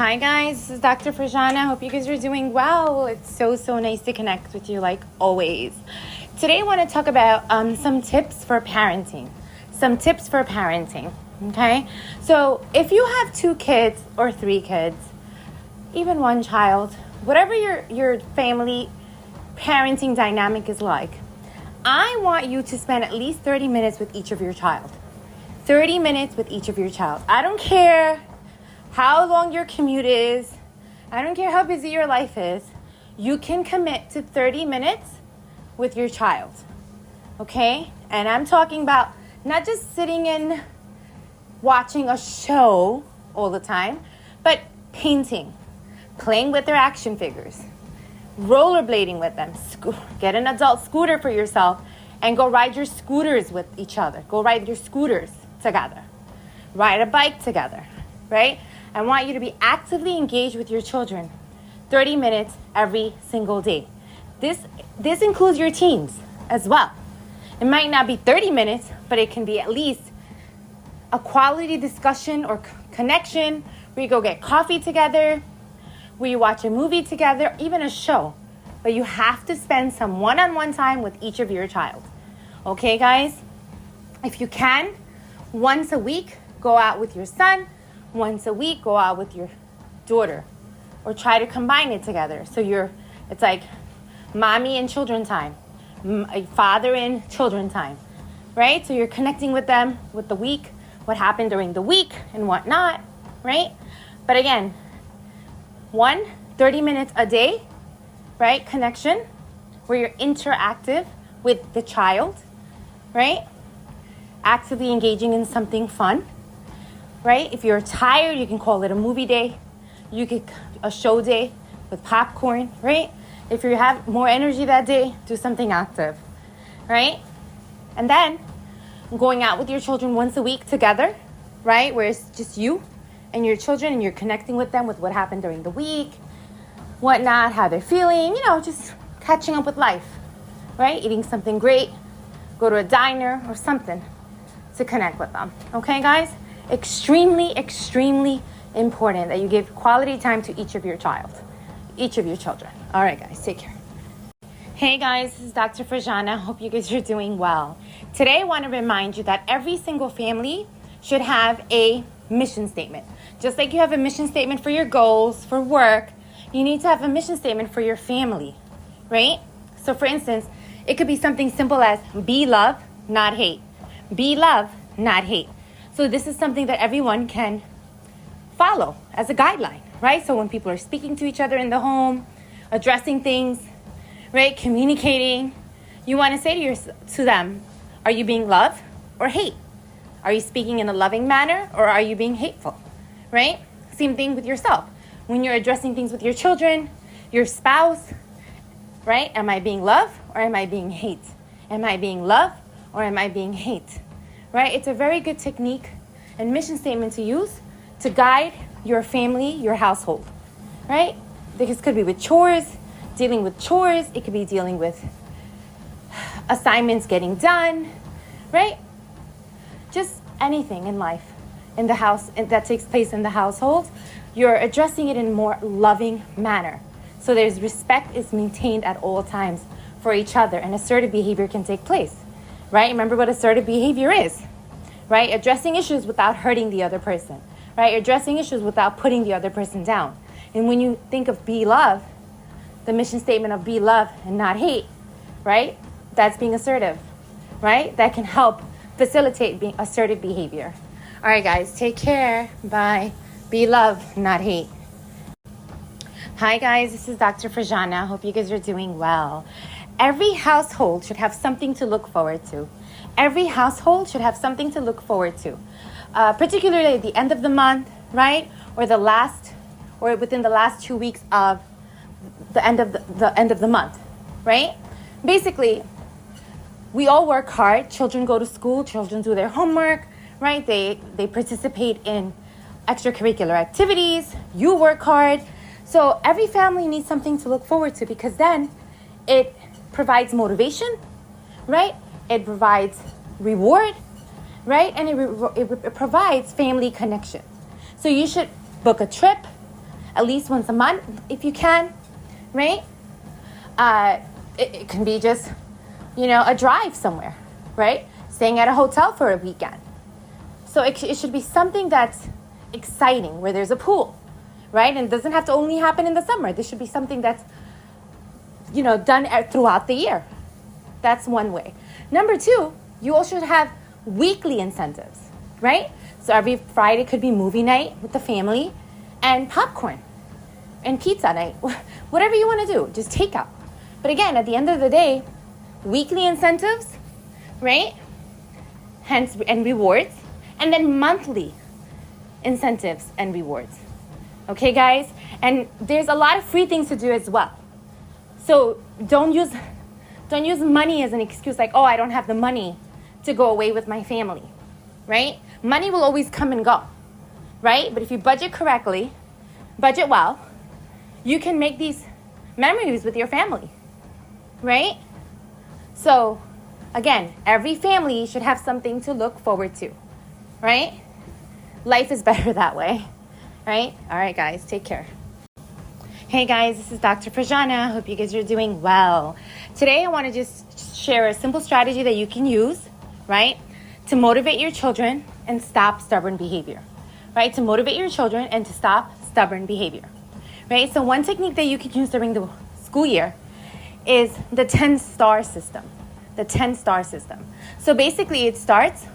Hi guys, this is Dr. Farjana. Hope you guys are doing well. It's so nice to connect with you like always. Today I want to talk about some tips for parenting. Okay? So if you have 2 kids or 3 kids, even 1 child, whatever your family parenting dynamic is like, I want you to spend at least 30 minutes with each of your child. 30 minutes with each of your child. I don't care how long your commute is. I don't care how busy your life is. You can commit to 30 minutes with your child. Okay? And I'm talking about not just sitting and watching a show all the time, but painting, playing with their action figures, rollerblading with them, get an adult scooter for yourself and go ride your scooters with each other. Go ride your scooters together. Ride a bike together, right? I want you to be actively engaged with your children 30 minutes every single day. This includes your teens as well. It might not be 30 minutes, but it can be at least a quality discussion or connection where you go get coffee together, where you watch a movie together, even a show. But you have to spend some one-on-one time with each of your child. Okay, guys? If you can, once a week, go out with your son. Once a week, go out with your daughter. Or try to combine it together. So it's like mommy and children time, father and children time, right? So you're connecting with them with the week, what happened during the week and whatnot, right? But again, 30 minutes a day, right? Connection, where you're interactive with the child, right? Actively engaging in something fun, right? If you're tired, you can call it a movie day. You could a show day with popcorn, right? If you have more energy that day, do something active, right? And then going out with your children once a week together, right? Where it's just you and your children and you're connecting with them with what happened during the week, whatnot, how they're feeling, just catching up with life, right? Eating something great, go to a diner or something to connect with them. Okay, guys? Extremely important that you give quality time to each of your children. All right, guys, take care. Hey guys, this is Dr. Farjana. Hope you guys are doing well. Today I want to remind you that every single family should have a mission statement. Just like you have a mission statement for your goals, for work, you need to have a mission statement for your family, right? So for instance, it could be something simple as be love, not hate. Be love, not hate. So this is something that everyone can follow as a guideline, right? So when people are speaking to each other in the home, addressing things, right, communicating, you want to say to them, are you being love or hate? Are you speaking in a loving manner or are you being hateful, right? Same thing with yourself. When you're addressing things with your children, your spouse, right? Am I being love or am I being hate? Am I being love or am I being hate? Right? It's a very good technique and mission statement to use to guide your family, your household, right? This could be with chores, dealing with chores. It could be dealing with assignments getting done, right? Just anything in life, in the house, that takes place in the household. You're addressing it in a more loving manner. So there's respect is maintained at all times for each other and assertive behavior can take place. Right? Remember what assertive behavior is, right? Addressing issues without hurting the other person, right? Addressing issues without putting the other person down. And when you think of be love, the mission statement of be love and not hate, right? That's being assertive, right? That can help facilitate being assertive behavior. All right, guys, take care. Bye. Be love, not hate. Hi, guys. This is Dr. Farjana. Hope you guys are doing well. Every household should have something to look forward to. Every household should have something to look forward to, particularly at the end of the month, right? Or within the last 2 weeks of the end of the month, right? Basically, we all work hard. Children go to school. Children do their homework, right? They participate in extracurricular activities. You work hard. So every family needs something to look forward to because then it provides motivation, right? It provides reward, right? And it provides family connection. So you should book a trip, at least once a month if you can, right? It can be just, a drive somewhere, right? Staying at a hotel for a weekend. So it should be something that's exciting, where there's a pool, right? And it doesn't have to only happen in the summer. This should be something that's, done throughout the year. That's one way. Number two, you also should have weekly incentives, right? So every Friday could be movie night with the family and popcorn and pizza night, whatever you want to do, just take out. But again, at the end of the day, weekly incentives, right? Hence, and rewards, and then monthly incentives and rewards. Okay, guys? And there's a lot of free things to do as well. So don't use money as an excuse like, oh, I don't have the money to go away with my family, right? Money will always come and go, right? But if you budget correctly, budget well, you can make these memories with your family, right? So, again, every family should have something to look forward to, right? Life is better that way, right? All right, guys, take care. Hey guys, this is Dr. Prajana. Hope you guys are doing well. Today I want to just share a simple strategy that you can use, right, to motivate your children and stop stubborn behavior, right? To motivate your children and to stop stubborn behavior, right? So one technique that you can use during the school year is the 10-star system, the 10-star system. So basically it starts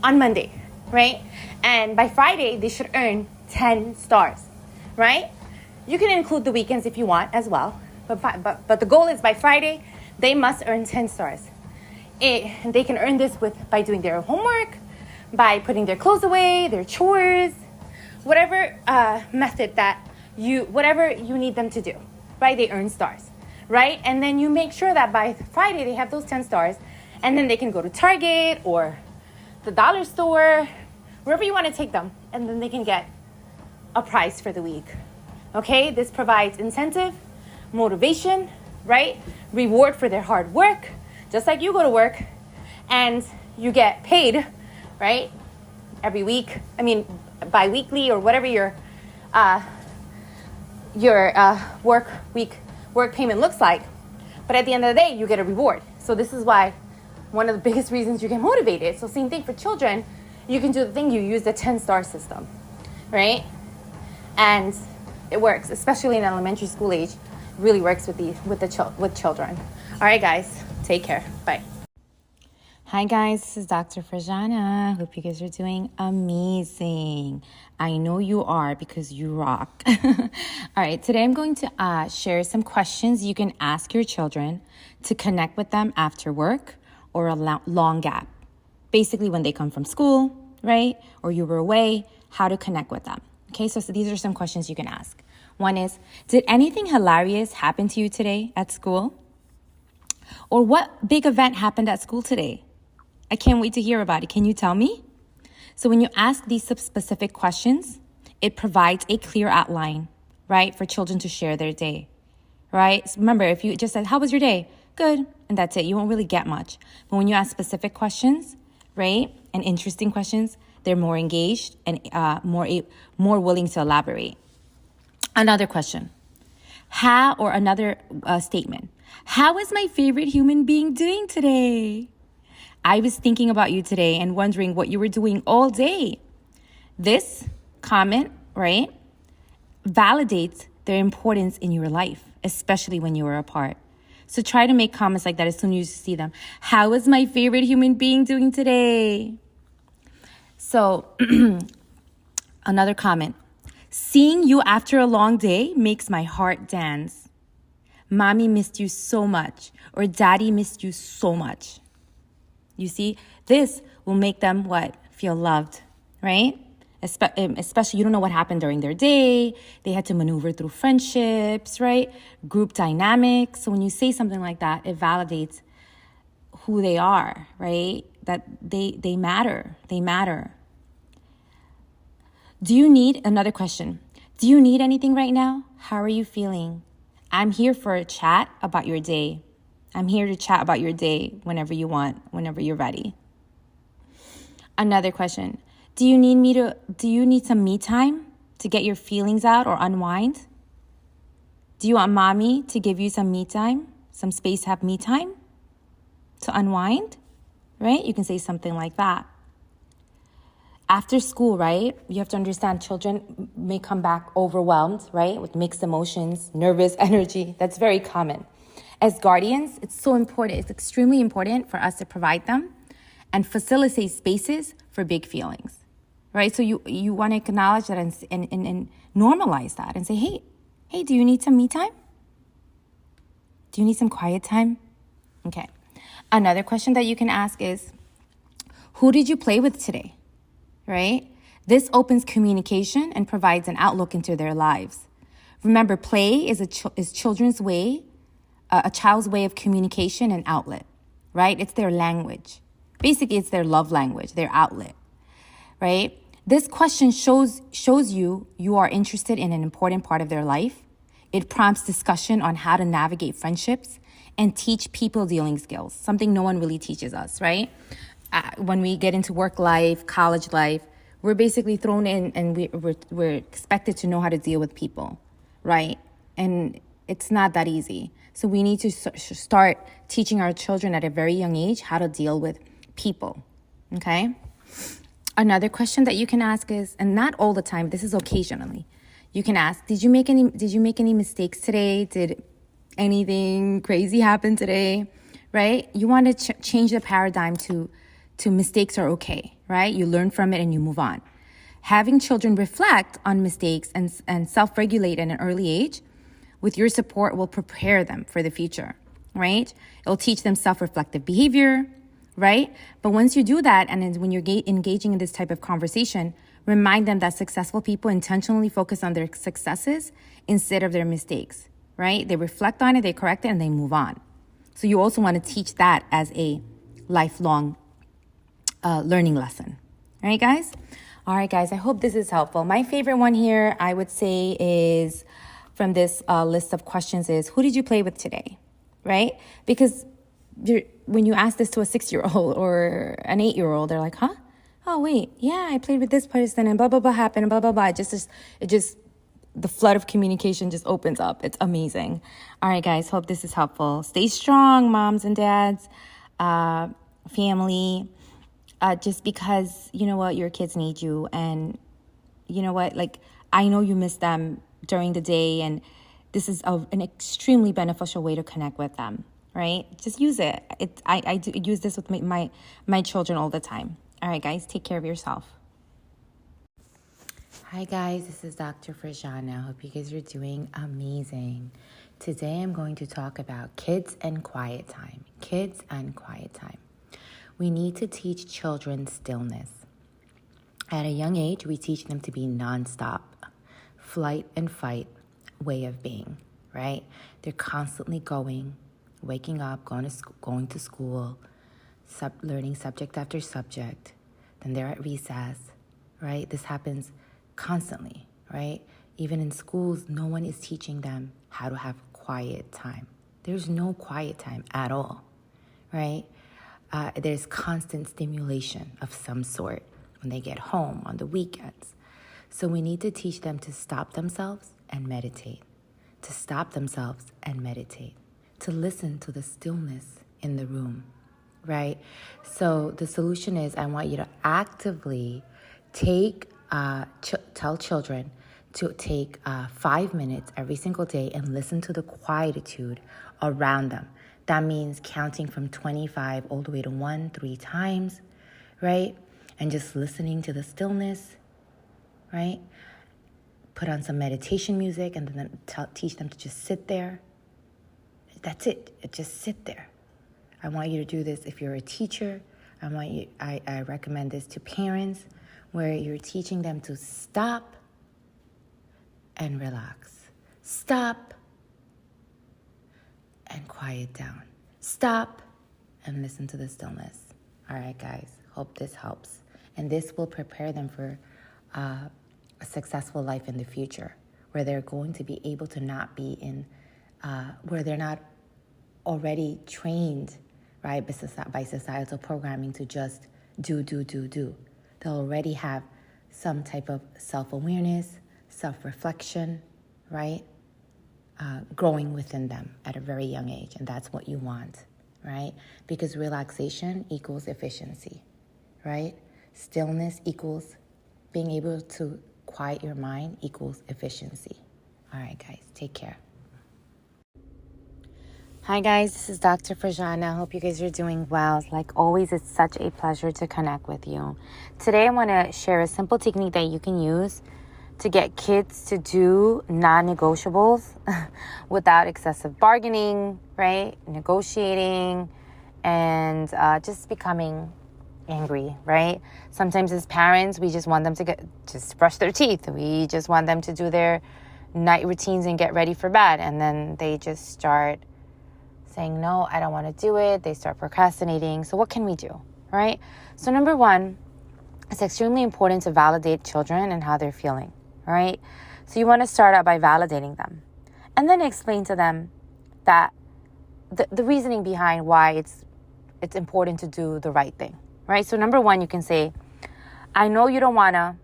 on Monday, right? And by Friday, they should earn 10 stars, right? You can include the weekends if you want as well. But the goal is by Friday, they must earn 10 stars. They can earn this by doing their homework, by putting their clothes away, their chores, whatever method whatever you need them to do, right? They earn stars, right? And then you make sure that by Friday, they have those 10 stars, and then they can go to Target or the dollar store, wherever you want to take them, and then they can get a prize for the week. Okay, this provides incentive, motivation, right? Reward for their hard work, just like you go to work and you get paid, right? Every week, bi-weekly or whatever your work payment looks like. But at the end of the day, you get a reward. So this is why one of the biggest reasons you get motivated. So same thing for children. You can do the thing, you use the 10-star system, right? And it works, especially in elementary school age. It really works with children. All right, guys, take care. Bye. Hi, guys. This is Dr. Prajana. Hope you guys are doing amazing. I know you are because you rock. All right, today I'm going to share some questions you can ask your children to connect with them after work or a long gap. Basically, when they come from school, right, or you were away, how to connect with them. Okay, so these are some questions you can ask. One is, did anything hilarious happen to you today at school? Or what big event happened at school today? I can't wait to hear about it. Can you tell me? So when you ask these specific questions, it provides a clear outline, right, for children to share their day, right? So remember, if you just said, how was your day? Good, and that's it. You won't really get much. But when you ask specific questions, right, and interesting questions, they're more engaged and more willing to elaborate. Another question. Another statement. How is my favorite human being doing today? I was thinking about you today and wondering what you were doing all day. This comment, right, validates their importance in your life, especially when you are apart. So try to make comments like that as soon as you see them. How is my favorite human being doing today? So another comment. Seeing you after a long day makes my heart dance. Mommy missed you so much, or Daddy missed you so much. You see, this will make them what? Feel loved, right? Especially, you don't know what happened during their day. They had to maneuver through friendships, right? Group dynamics. So when you say something like that, it validates who they are, right? That they matter. They matter. Another question. Do you need anything right now? How are you feeling? I'm here for a chat about your day. I'm here to chat about your day whenever you want, whenever you're ready. Another question. Do you need some me time? to get your feelings out or unwind? Do you want mommy to give you some me time, some space to have me time to unwind, right? You can say something like that. After school, right, you have to understand children may come back overwhelmed, right, with mixed emotions, nervous energy. That's very common. As guardians, it's so important. It's extremely important for us to provide them and facilitate spaces for big feelings, right? So you want to acknowledge that and normalize that and say, hey, do you need some me time? Do you need some quiet time? Okay. Another question that you can ask is, who did you play with today? Right? This opens communication and provides an outlook into their lives. Remember, play is children's way, a child's way of communication and outlet, right? It's their language. Basically, it's their love language, their outlet, right? This question shows you are interested in an important part of their life. It prompts discussion on how to navigate friendships and teach people dealing skills, something no one really teaches us, right? When we get into work life, college life, we're basically thrown in and we're expected to know how to deal with people, right? And it's not that easy. So we need to start teaching our children at a very young age how to deal with people, okay? Another question that you can ask is, and not all the time, this is occasionally, you can ask, did you make any mistakes today? Did anything crazy happen today, right? You want to change the paradigm to mistakes are okay, right? You learn from it and you move on. Having children reflect on mistakes and self-regulate at an early age with your support will prepare them for the future, right? It'll teach them self-reflective behavior, right? But once you do that, and when you're engaging in this type of conversation, remind them that successful people intentionally focus on their successes instead of their mistakes, right? They reflect on it, they correct it, and they move on. So you also want to teach that as a lifelong learning lesson. All right, guys? All right, guys, I hope this is helpful. My favorite one here, I would say, is from this list of questions is, who did you play with today, right? Because when you ask this to a 6-year-old or an 8-year-old, they're like, huh? Oh, wait, yeah, I played with this person and blah, blah, blah happened and blah, blah, blah. It just, the flood of communication just opens up. It's amazing. All right, guys, hope this is helpful. Stay strong, moms and dads, family. Just because, you know what, your kids need you. And you know what, like, I know you miss them during the day. And this is an extremely beneficial way to connect with them, right? Just use it. I do use this with my children all the time. All right, guys, take care of yourself. Hi, guys. This is Dr. Frajana. I hope you guys are doing amazing. Today, I'm going to talk about kids and quiet time. Kids and quiet time. We need to teach children stillness. At a young age, we teach them to be nonstop, flight and fight way of being, right? They're constantly going, waking up, going to school, learning subject after subject. Then they're at recess, right? This happens constantly, right? Even in schools, no one is teaching them how to have quiet time. There's no quiet time at all, right? There's constant stimulation of some sort when they get home on the weekends. So we need to teach them to stop themselves and meditate, to stop themselves and meditate, to listen to the stillness in the room, right? So the solution is, I want you to actively tell children to take 5 minutes every single day and listen to the quietude around them. That means counting from 25 all the way to 1, 3 times, right? And just listening to the stillness, right? Put on some meditation music and then teach them to just sit there. That's it. Just sit there. I want you to do this if you're a teacher. I recommend this to parents, where you're teaching them to stop and relax. Stop and quiet down. Stop and listen to the stillness. All right, guys, hope this helps. And this will prepare them for a successful life in the future, where they're going to be able to not be in, where they're not already trained, right, by societal programming to just do. They'll already have some type of self-awareness, self-reflection, right? Growing within them at a very young age. And that's what you want, right? Because relaxation equals efficiency, right? Stillness equals being able to quiet your mind equals efficiency. All right, guys, take care. Hi, guys, this is Dr. Frajana. I hope you guys are doing well. Like always, it's such a pleasure to connect with you. Today, I want to share a simple technique that you can use to get kids to do non-negotiables without excessive bargaining, right? Negotiating and just becoming angry, right? Sometimes as parents, we just want them to just brush their teeth. We just want them to do their night routines and get ready for bed. And then they just start saying, no, I don't want to do it. They start procrastinating. So what can we do, right? So number one, it's extremely important to validate children and how they're feeling, right? So you want to start out by validating them and then explain to them that the reasoning behind why it's important to do the right thing, right? So number one, you can say, I know you don't want to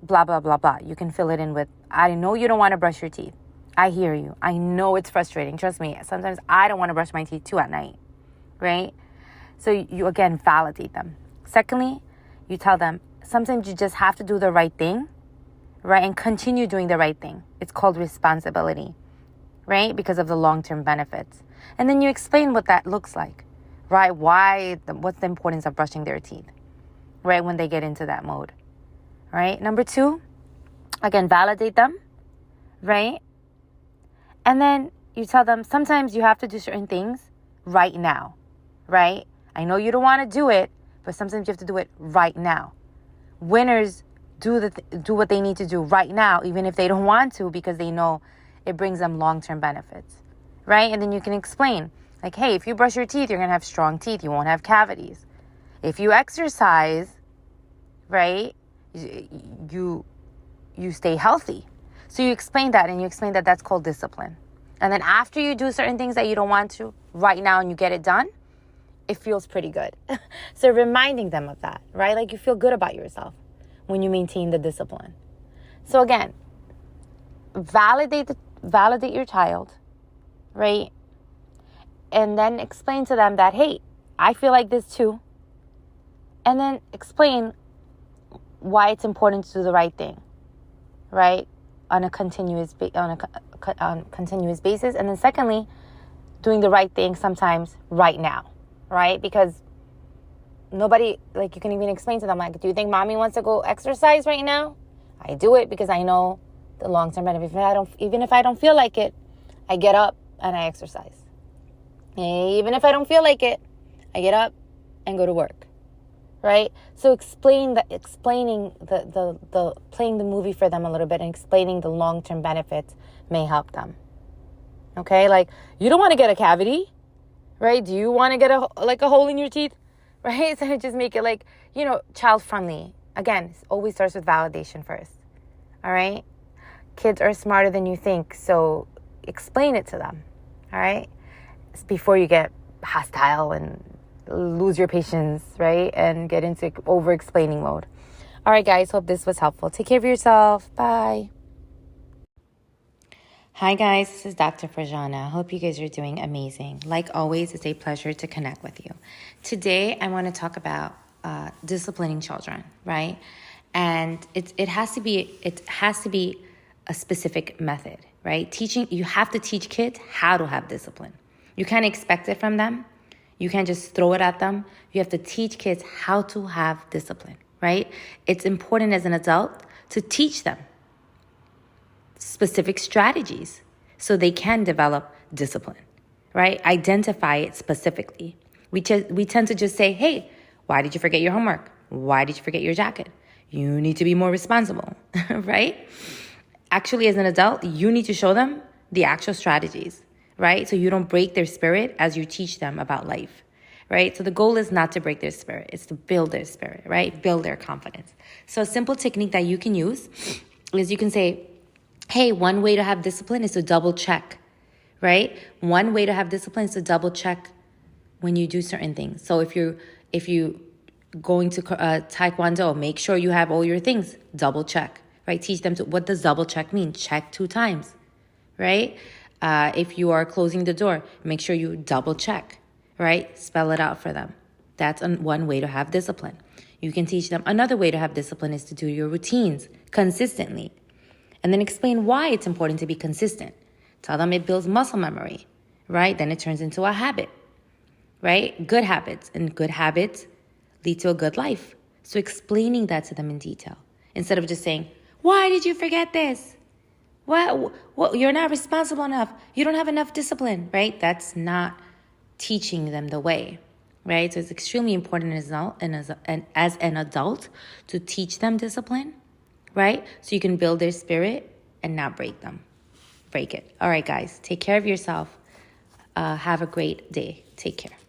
blah, blah, blah, blah. You can fill it in with, I know you don't want to brush your teeth. I hear you. I know it's frustrating. Trust me. Sometimes I don't want to brush my teeth too at night, right? So you again, validate them. Secondly, you tell them sometimes you just have to do the right thing, right? And continue doing the right thing. It's called responsibility, right? Because of the long-term benefits. And then you explain what that looks like, right? What's the importance of brushing their teeth, right? When they get into that mode, right? Number two, again, validate them, right? And then you tell them sometimes you have to do certain things right now, right? I know you don't want to do it, but sometimes you have to do it right now. Winners do what they need to do right now, even if they don't want to, because they know it brings them long-term benefits, right? And then you can explain, like, hey, if you brush your teeth, you're going to have strong teeth. You won't have cavities. If you exercise, right, you stay healthy. So you explain that, and you explain that that's called discipline. And then after you do certain things that you don't want to right now and you get it done, it feels pretty good. So reminding them of that, right? Like you feel good about yourself when you maintain the discipline. So again, validate your child, right? And then explain to them that, hey, I feel like this too. And then explain why it's important to do the right thing, right? On a continuous basis. And then secondly, doing the right thing sometimes right now, right? Because nobody, like, you can even explain to them, like, do you think mommy wants to go exercise right now? I do it because I know the long-term benefit. Even if I don't feel like it, I get up and I exercise. Even if I don't feel like it, I get up and go to work. Right? So playing the movie for them a little bit and explaining the long-term benefits may help them. Okay? Like, you don't want to get a cavity, right? Do you want to get a hole in your teeth? Right? So just make it like, child-friendly. Again, it always starts with validation first. All right? Kids are smarter than you think, so explain it to them. All right? Before you get hostile and lose your patience, right? And get into over-explaining mode. All right, guys. Hope this was helpful. Take care of yourself. Bye. Hi, guys. This is Dr. Frajana. Hope you guys are doing amazing. Like always, it's a pleasure to connect with you. Today, I want to talk about disciplining children, right? And it has to be a specific method, right? You have to teach kids how to have discipline. You can't expect it from them. You can't just throw it at them. You have to teach kids how to have discipline, right? It's important as an adult to teach them specific strategies so they can develop discipline, right? Identify it specifically. We tend to just say, hey, why did you forget your homework? Why did you forget your jacket? You need to be more responsible, right? Actually, as an adult, you need to show them the actual strategies, right? So you don't break their spirit as you teach them about life, right? So the goal is not to break their spirit. It's to build their spirit, right? Build their confidence. So a simple technique that you can use is you can say, hey, one way to have discipline is to double check, right? One way to have discipline is to double check when you do certain things. So if you going to Taekwondo, make sure you have all your things, double check, right? Teach them what does double check mean? Check 2 times, right? If you are closing the door, make sure you double check, right? Spell it out for them. That's one way to have discipline. You can teach them another way to have discipline is to do your routines consistently. And then explain why it's important to be consistent. Tell them it builds muscle memory, right? Then it turns into a habit, right? Good habits. And good habits lead to a good life. So explaining that to them in detail. Instead of just saying, why did you forget this? Well, you're not responsible enough. You don't have enough discipline, right? That's not teaching them the way, right? So it's extremely important as an adult to teach them discipline, right? So you can build their spirit and not break it. All right, guys, take care of yourself. Have a great day. Take care.